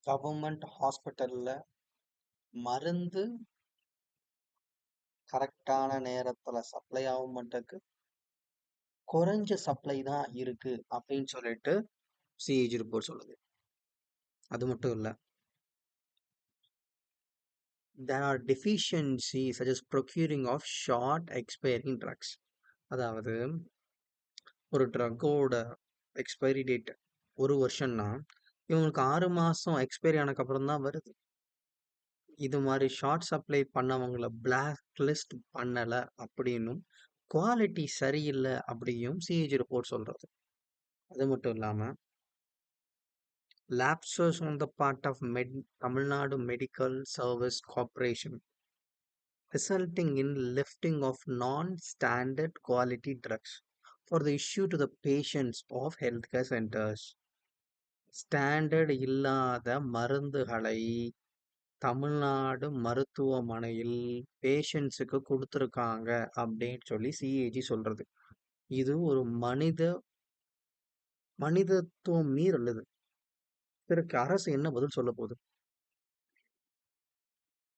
Government ஹாஸ்பிட்டல்ல மருந்து கரெக்டான நேரத்துல சப்ளை ஆக மாட்டேக்கு, குறைஞ்ச சப்ளை தான் இருக்கு அப்படின்னு சொல்லிட்டு சிஏஜி ரிப்போர்ட் சொல்லுது. அது மட்டும் இல்ல, there are deficiencies such as procuring of short expiring drugs. அதாவது ஒரு ட்ரக்கோட எக்ஸ்பைரி டேட் 1 வருஷம்னா இவங்களுக்கு 6 மாசம் எக்ஸ்பைரி ஆனதுக்கு அப்புறம் தான் வருது. இது மாதிரி ஷார்ட் சப்ளை பண்ணவங்கள பிளாக் லிஸ்ட் பண்ணல அப்படின்னும், குவாலிட்டி சரியில்லை அப்படியும் சிஏஜி ரிப்போர்ட் சொல்றது. அது மட்டும் இல்லாம lapses on the part of Tamil Nadu Medical Service Corporation resulting in lifting of non-standard quality drugs for the issue to the patients of healthcare centers. Standard இல்லாத மருந்துகளை தமிழ்நாடு மருத்துவமனையில் பேஷண்ட்ஸுக்கு கொடுத்துருக்காங்க அப்படின்னு சொல்லி சிஏஜி சொல்றது. இது ஒரு மனிதத்துவம் மீறல். இது இதற்கு அரசு என்ன பதில் சொல்ல போகுது?